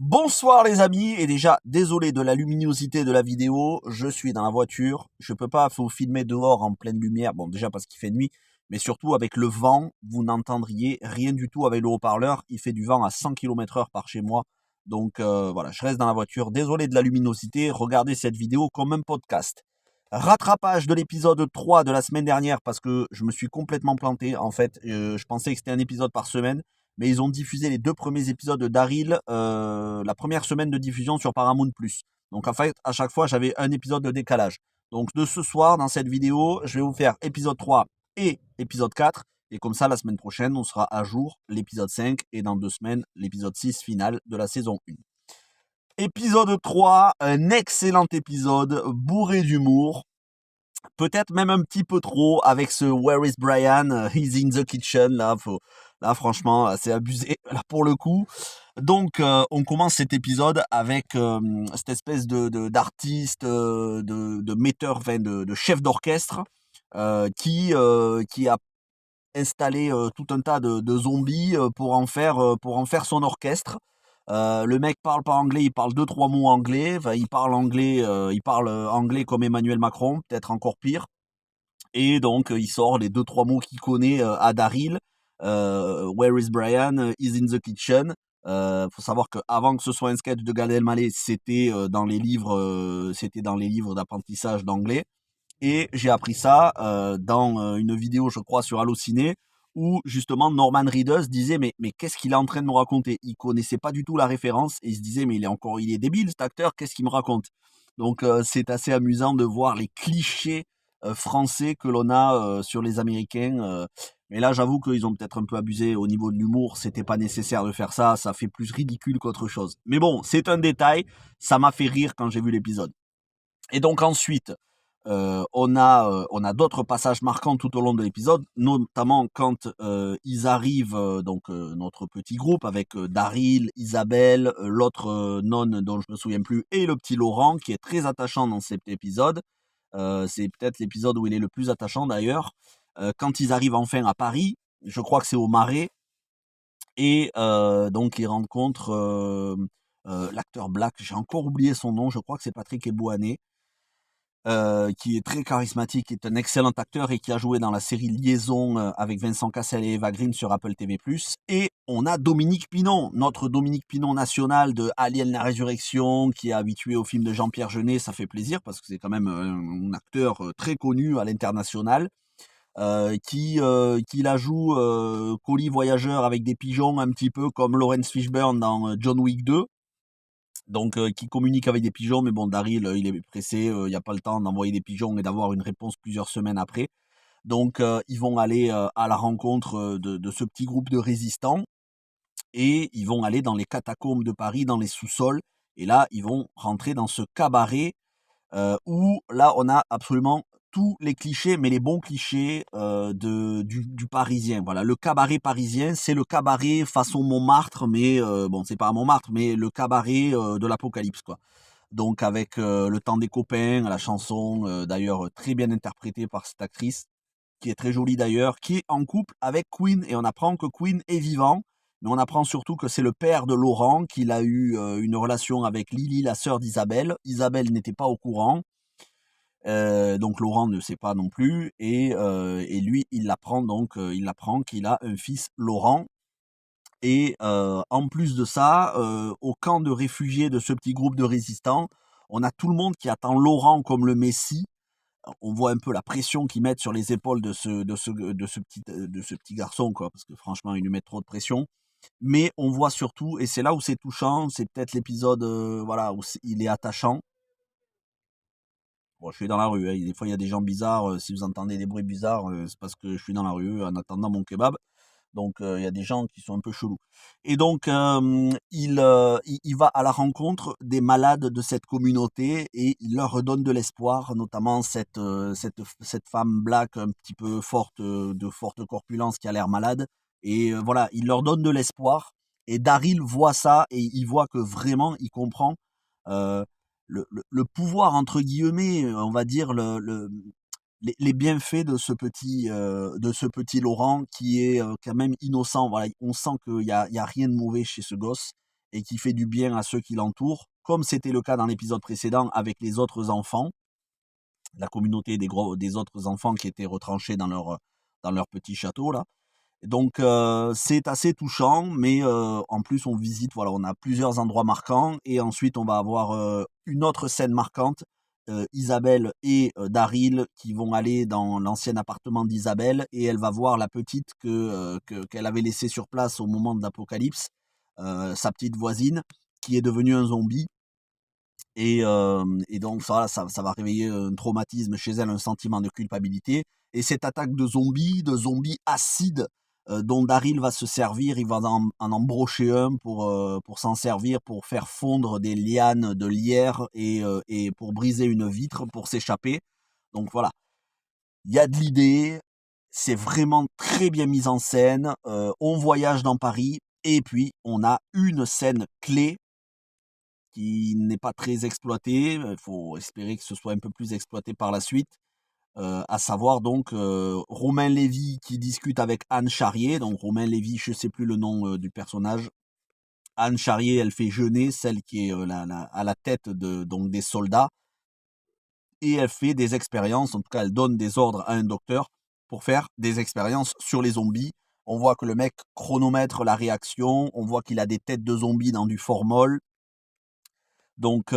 Bonsoir les amis, et déjà désolé de la luminosité de la vidéo, je suis dans la voiture, je peux pas vous filmer dehors en pleine lumière, bon déjà parce qu'il fait nuit, mais surtout avec le vent, vous n'entendriez rien du tout avec le haut-parleur, il fait du vent à 100 km/h par chez moi, donc voilà, je reste dans la voiture, désolé de la luminosité, regardez cette vidéo comme un podcast. Rattrapage de l'épisode 3 de la semaine dernière parce que je me suis complètement planté, en fait, je pensais que c'était un épisode par semaine, mais ils ont diffusé les 2 premiers épisodes de Daryl, la première semaine de diffusion sur Paramount+. Donc en fait, à chaque fois, j'avais un épisode de décalage. Donc de ce soir, dans cette vidéo, je vais vous faire épisode 3 et épisode 4. Et comme ça, la semaine prochaine, on sera à jour l'épisode 5 et dans 2 semaines, l'épisode 6 final de la saison 1. Épisode 3, un excellent épisode, bourré d'humour. Peut-être même un petit peu trop avec ce Where is Brian? He's in the kitchen. Là franchement, c'est abusé là pour le coup. Donc, on commence cet épisode avec cette espèce d'artiste, de metteur, enfin de chef d'orchestre qui a installé tout un tas de zombies pour en faire son orchestre. Le mec parle pas anglais, il parle deux trois mots anglais. Enfin, il parle anglais comme Emmanuel Macron, peut-être encore pire. Et donc, il sort les deux trois mots qu'il connaît à Daryl. Where is Brian? Is in the kitchen. Faut savoir qu'avant que ce soit un sketch de Gad Elmaleh, c'était dans les livres d'apprentissage d'anglais. Et j'ai appris ça dans une vidéo, je crois, sur Allociné, où justement Norman Reedus disait mais qu'est-ce qu'il est en train de me raconter? Il connaissait pas du tout la référence et il se disait mais il est débile cet acteur, qu'est-ce qu'il me raconte? Donc c'est assez amusant de voir les clichés français que l'on a sur les Américains. Mais là, j'avoue qu'ils ont peut-être un peu abusé au niveau de l'humour. C'était pas nécessaire de faire ça. Ça fait plus ridicule qu'autre chose. Mais bon, c'est un détail. Ça m'a fait rire quand j'ai vu l'épisode. Et donc ensuite, on a d'autres passages marquants tout au long de l'épisode, notamment quand ils arrivent, notre petit groupe avec Daryl, Isabelle, l'autre nonne dont je me souviens plus, et le petit Laurent qui est très attachant dans cet épisode. C'est peut-être l'épisode où il est le plus attachant d'ailleurs. Quand ils arrivent enfin à Paris, je crois que c'est au Marais, et donc ils rencontrent l'acteur Black, j'ai encore oublié son nom, je crois que c'est Patrick Ebouaney, qui est très charismatique, qui est un excellent acteur et qui a joué dans la série Liaison avec Vincent Cassel et Eva Green sur Apple TV+. Et on a Dominique Pinon, notre Dominique Pinon national de Alien la Résurrection, qui est habitué au film de Jean-Pierre Jeunet. Ça fait plaisir parce que c'est quand même un acteur très connu à l'international, qui la joue colis voyageur avec des pigeons, un petit peu comme Lawrence Fishburne dans John Wick 2. Donc qui communique avec des pigeons, mais bon, Daryl, il est pressé, il y a pas le temps d'envoyer des pigeons et d'avoir une réponse plusieurs semaines après. Donc ils vont aller à la rencontre de ce petit groupe de résistants et ils vont aller dans les catacombes de Paris, dans les sous-sols. Et là, ils vont rentrer dans ce cabaret où là, on a absolument tous les clichés, mais les bons clichés du Parisien. Voilà, le cabaret parisien, c'est le cabaret façon Montmartre, mais bon, c'est pas à Montmartre, mais le cabaret de l'apocalypse, quoi. Donc avec le temps des copains, la chanson d'ailleurs très bien interprétée par cette actrice, qui est très jolie d'ailleurs, qui est en couple avec Queen, et on apprend que Queen est vivant, mais on apprend surtout que c'est le père de Laurent, qu'il a eu une relation avec Lily, la sœur d'Isabelle. Isabelle n'était pas au courant, donc Laurent ne sait pas non plus, et lui, il apprend qu'il a un fils Laurent. Et en plus de ça, au camp de réfugiés de ce petit groupe de résistants, on a tout le monde qui attend Laurent comme le Messie. On voit un peu la pression qu'ils mettent sur les épaules de ce petit garçon, quoi, parce que franchement, ils lui mettent trop de pression. Mais on voit surtout, et c'est là où c'est touchant, c'est peut-être l'épisode voilà, où il est attachant. Bon, je suis dans la rue, hein, des fois il y a des gens bizarres, si vous entendez des bruits bizarres, c'est parce que je suis dans la rue en attendant mon kebab. Donc il y a des gens qui sont un peu chelous. Et donc il va à la rencontre des malades de cette communauté et il leur redonne de l'espoir, notamment cette femme black un petit peu forte, de forte corpulence qui a l'air malade. Et voilà, il leur donne de l'espoir. Et Daryl voit ça et il voit que vraiment il comprend euh, le pouvoir, entre guillemets, on va dire, les bienfaits de ce petit Laurent qui est quand même innocent. Voilà, on sent qu'il y a rien de mauvais chez ce gosse. et qui fait du bien à ceux qui l'entourent, comme c'était le cas dans l'épisode précédent avec les autres enfants, la communauté des autres enfants qui étaient retranchés dans leur petit château là. Donc c'est assez touchant, mais en plus on visite, voilà, on a plusieurs endroits marquants et ensuite on va avoir une autre scène marquante, Isabelle et Daryl qui vont aller dans l'ancien appartement d'Isabelle et elle va voir la petite qu'elle avait laissée sur place au moment de l'apocalypse, sa petite voisine qui est devenue un zombie. Et donc ça va réveiller un traumatisme chez elle, un sentiment de culpabilité. Et cette attaque de zombies acides, dont Daryl va se servir, il va en brocher un pour s'en servir, pour faire fondre des lianes de lierre et pour briser une vitre, pour s'échapper. Donc voilà, il y a de l'idée, c'est vraiment très bien mis en scène, on voyage dans Paris, et puis on a une scène clé qui n'est pas très exploité. Il faut espérer que ce soit un peu plus exploité par la suite. À savoir donc Romain Lévy qui discute avec Anne Charrier. Donc Romain Lévy, je ne sais plus le nom du personnage. Anne Charrier, elle fait jeûner, celle qui est à la tête donc des soldats. Et elle fait des expériences, en tout cas elle donne des ordres à un docteur pour faire des expériences sur les zombies. On voit que le mec chronomètre la réaction, on voit qu'il a des têtes de zombies dans du formol. Donc,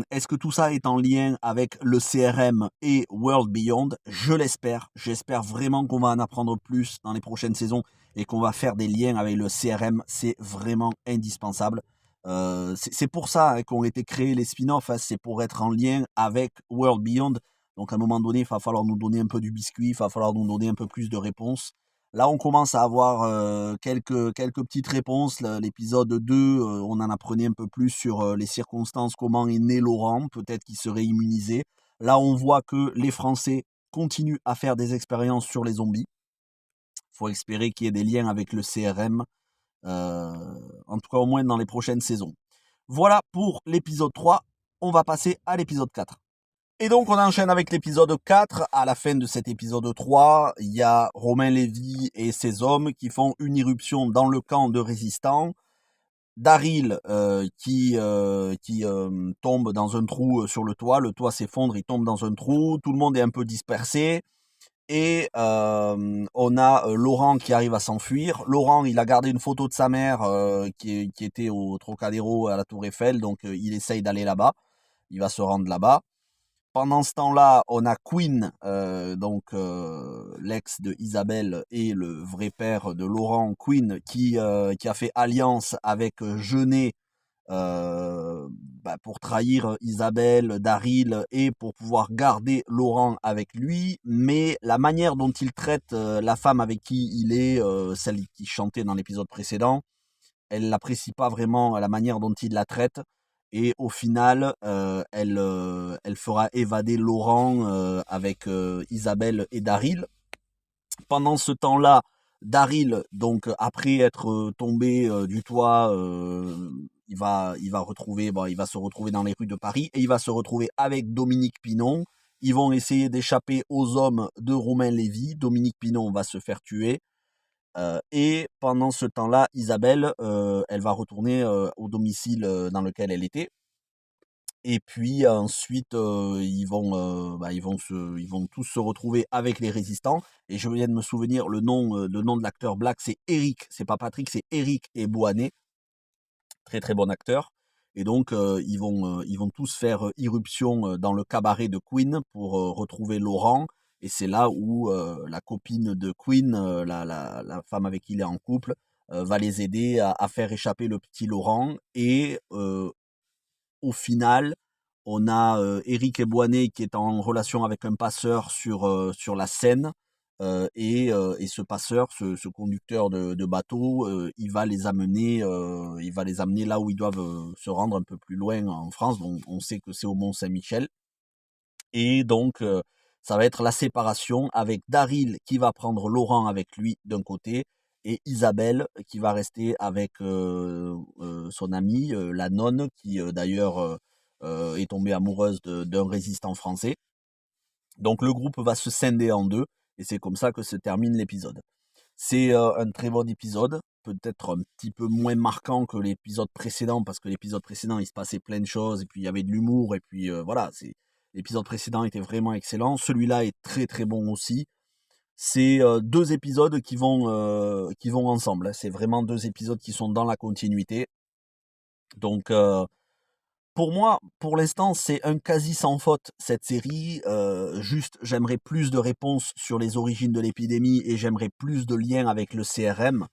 est-ce que tout ça est en lien avec le CRM et World Beyond? Je l'espère. J'espère vraiment qu'on va en apprendre plus dans les prochaines saisons et qu'on va faire des liens avec le CRM. C'est vraiment indispensable. C'est pour ça hein, qu'ont été créés les spin-offs. Hein, c'est pour être en lien avec World Beyond. Donc, à un moment donné, il va falloir nous donner un peu du biscuit, il va falloir nous donner un peu plus de réponses. Là, on commence à avoir quelques petites réponses. L'épisode 2, on en apprenait un peu plus sur les circonstances, comment est né Laurent, peut-être qu'il serait immunisé. Là, on voit que les Français continuent à faire des expériences sur les zombies. Il faut espérer qu'il y ait des liens avec le CRM, en tout cas au moins dans les prochaines saisons. Voilà pour l'épisode 3. On va passer à l'épisode 4. Et donc on enchaîne avec l'épisode 4. À la fin de cet épisode 3, il y a Romain Lévy et ses hommes qui font une irruption dans le camp de résistants. Daryl qui tombe dans un trou sur le toit s'effondre, il tombe dans un trou, tout le monde est un peu dispersé. Et on a Laurent qui arrive à s'enfuir. Laurent, il a gardé une photo de sa mère qui était au Trocadéro à la Tour Eiffel, donc il essaye d'aller là-bas. Il va se rendre là-bas. Pendant ce temps-là, on a Quinn, l'ex de Isabelle et le vrai père de Laurent, Quinn, qui a fait alliance avec Jeunet pour trahir Isabelle, Daryl et pour pouvoir garder Laurent avec lui. Mais la manière dont il traite la femme avec qui il est, celle qui chantait dans l'épisode précédent, elle n'apprécie pas vraiment la manière dont il la traite. Et au final, elle fera évader Laurent avec Isabelle et Daryl. Pendant ce temps-là, Daryl, donc après être tombé du toit, il va se retrouver dans les rues de Paris et il va se retrouver avec Dominique Pinon. Ils vont essayer d'échapper aux hommes de Romain Lévy. Dominique Pinon va se faire tuer. Et pendant ce temps-là, Isabelle, elle va retourner au domicile dans lequel elle était. Et puis ensuite, ils vont tous se retrouver avec les résistants. Et je viens de me souvenir, le nom de l'acteur Black, c'est Eric. C'est pas Patrick, c'est Eric Ebouané. Très très bon acteur. Et donc, ils vont tous faire irruption dans le cabaret de Queen pour retrouver Laurent. Et c'est là où la copine de Queen, la femme avec qui il est en couple, va les aider à faire échapper le petit Laurent. Et au final, on a Éric Ebouané qui est en relation avec un passeur sur la Seine. Et ce passeur, ce conducteur de bateau, il va les amener là où ils doivent se rendre un peu plus loin en France. Donc, on sait que c'est au Mont-Saint-Michel. Et donc, ça va être la séparation avec Daryl qui va prendre Laurent avec lui d'un côté et Isabelle qui va rester avec son amie, la nonne, qui d'ailleurs est tombée amoureuse d'un résistant français. Donc le groupe va se scinder en deux et c'est comme ça que se termine l'épisode. C'est un très bon épisode, peut-être un petit peu moins marquant que l'épisode précédent, parce que l'épisode précédent, il se passait plein de choses, et puis il y avait de l'humour, et puis voilà, l'épisode précédent était vraiment excellent. Celui-là est très très bon aussi. C'est deux épisodes qui vont ensemble, hein. C'est vraiment deux épisodes qui sont dans la continuité. Donc, pour moi, pour l'instant, c'est un quasi sans faute cette série. Juste, j'aimerais plus de réponses sur les origines de l'épidémie et j'aimerais plus de liens avec le CRM.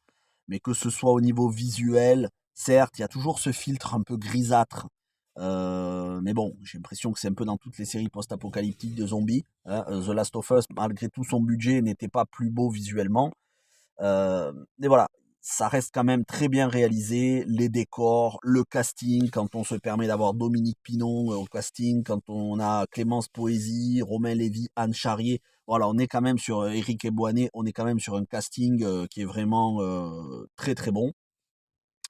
Mais que ce soit au niveau visuel, certes, il y a toujours ce filtre un peu grisâtre. Mais bon, j'ai l'impression que c'est un peu dans toutes les séries post-apocalyptiques de zombies, hein. The Last of Us, malgré tout son budget, n'était pas plus beau visuellement. Mais voilà, ça reste quand même très bien réalisé, les décors, le casting, quand on se permet d'avoir Dominique Pinon au casting, quand on a Clémence Poésy, Romain Lévy, Anne Charrier, voilà, on est quand même sur Éric Eboinet, on est quand même sur un casting qui est vraiment très très bon.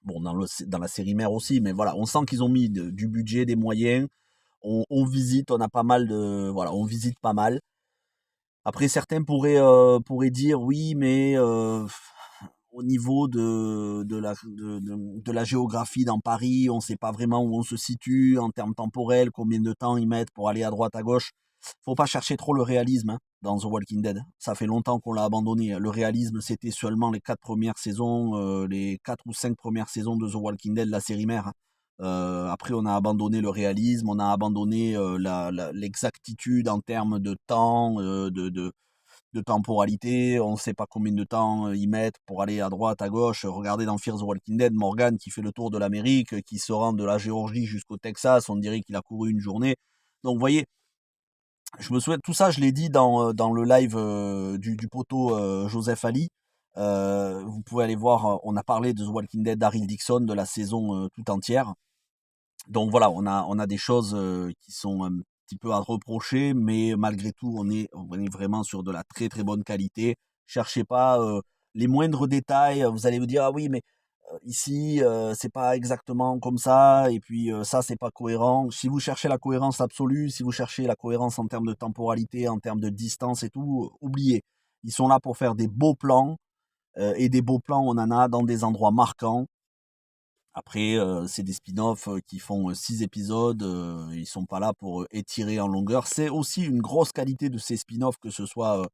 Bon, dans la série mère aussi, mais voilà, on sent qu'ils ont mis du budget, des moyens. On visite, on a pas mal de, voilà, on visite pas mal. Après, certains pourraient dire oui, mais au niveau de la géographie dans Paris, on ne sait pas vraiment où on se situe en termes temporels, combien de temps ils mettent pour aller à droite, à gauche. Faut pas chercher trop le réalisme, hein, dans The Walking Dead. Ça fait longtemps qu'on l'a abandonné. Le réalisme, c'était seulement les 4 premières saisons, les 4 ou 5 premières saisons de The Walking Dead, la série mère, hein. Après, on a abandonné le réalisme, on a abandonné l'exactitude en termes de temps, de temporalité, on ne sait pas combien de temps ils mettent pour aller à droite, à gauche. Regardez dans Fear the Walking Dead, Morgan qui fait le tour de l'Amérique, qui se rend de la Géorgie jusqu'au Texas, on dirait qu'il a couru une journée. Donc vous voyez, je me souviens, tout ça je l'ai dit dans le live du poteau Joseph Ali. Vous pouvez aller voir, on a parlé de The Walking Dead Daryl Dixon, de la saison tout entière. Donc voilà, on a des choses qui sont un petit peu à reprocher, mais malgré tout, on est vraiment sur de la très très bonne qualité. Cherchez pas les moindres détails. Vous allez vous dire ah oui, mais ici c'est pas exactement comme ça, et puis ça c'est pas cohérent. Si vous cherchez la cohérence absolue, si vous cherchez la cohérence en termes de temporalité, en termes de distance et tout, oubliez. Ils sont là pour faire des beaux plans, et des beaux plans, on en a dans des endroits marquants. Après, c'est des spin-offs qui font 6 épisodes, ils sont pas là pour étirer en longueur. C'est aussi une grosse qualité de ces spin-offs, que ce soit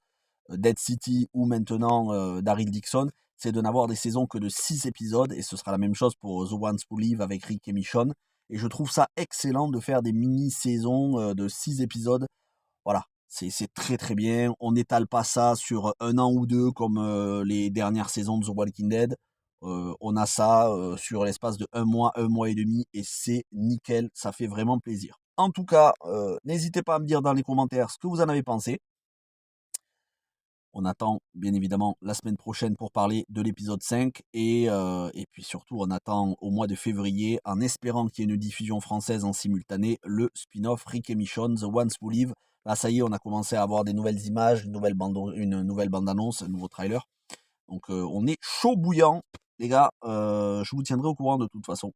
Dead City ou maintenant Daryl Dixon, c'est de n'avoir des saisons que de 6 épisodes, et ce sera la même chose pour The Ones Who Live avec Rick et Michonne. Et je trouve ça excellent de faire des mini-saisons de 6 épisodes. Voilà, c'est très très bien. On n'étale pas ça sur un an ou deux comme les dernières saisons de The Walking Dead. On a ça sur l'espace de un mois et demi, et c'est nickel, ça fait vraiment plaisir. En tout cas, n'hésitez pas à me dire dans les commentaires ce que vous en avez pensé. On attend bien évidemment la semaine prochaine pour parler de l'épisode 5, et puis surtout on attend au mois de février, en espérant qu'il y ait une diffusion française en simultané, le spin-off Rick et Michonne, The Ones Who Live. Là ça y est, on a commencé à avoir des nouvelles images, une nouvelle bande-annonce, un nouveau trailer. Donc on est chaud bouillant, les gars. Je vous tiendrai au courant de toute façon,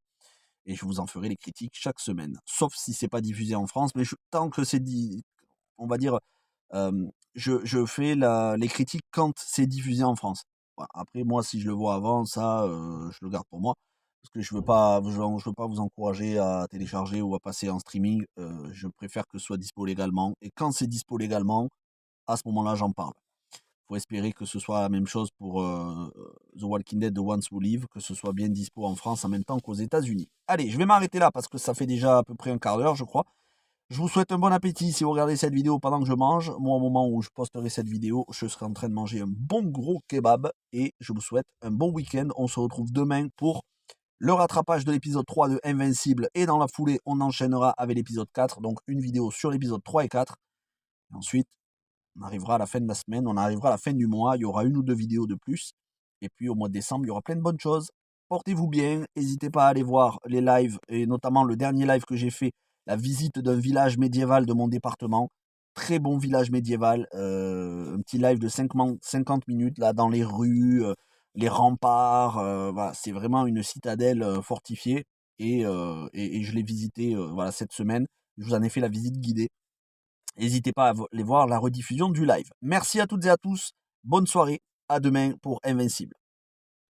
et je vous en ferai les critiques chaque semaine. Sauf si c'est pas diffusé en France, mais tant que c'est dit, on va dire, je fais les critiques quand c'est diffusé en France. Voilà. Après, moi, si je le vois avant, ça, je le garde pour moi. Parce que je veux pas vous encourager à télécharger ou à passer en streaming. Je préfère que ce soit dispo légalement. Et quand c'est dispo légalement, à ce moment-là, j'en parle. Faut espérer que ce soit la même chose pour The Walking Dead, The Ones Who Live, que ce soit bien dispo en France en même temps qu'aux États-Unis. Allez, je vais m'arrêter là parce que ça fait déjà à peu près un quart d'heure, je crois. Je vous souhaite un bon appétit si vous regardez cette vidéo pendant que je mange. Moi, au moment où je posterai cette vidéo, je serai en train de manger un bon gros kebab, et je vous souhaite un bon week-end. On se retrouve demain pour le rattrapage de l'épisode 3 de Invincible, et dans la foulée, on enchaînera avec l'épisode 4, donc une vidéo sur l'épisode 3 et 4. Et ensuite, on arrivera à la fin de la semaine, on arrivera à la fin du mois, il y aura une ou deux vidéos de plus. Et puis au mois de décembre, il y aura plein de bonnes choses. Portez-vous bien, n'hésitez pas à aller voir les lives, et notamment le dernier live que j'ai fait, la visite d'un village médiéval de mon département. Très bon village médiéval, un petit live de 50 minutes là, dans les rues, les remparts, voilà, c'est vraiment une citadelle fortifiée, et je l'ai visité voilà, cette semaine. Je vous en ai fait la visite guidée. N'hésitez pas à aller voir la rediffusion du live. Merci à toutes et à tous. Bonne soirée. à demain pour Invincible.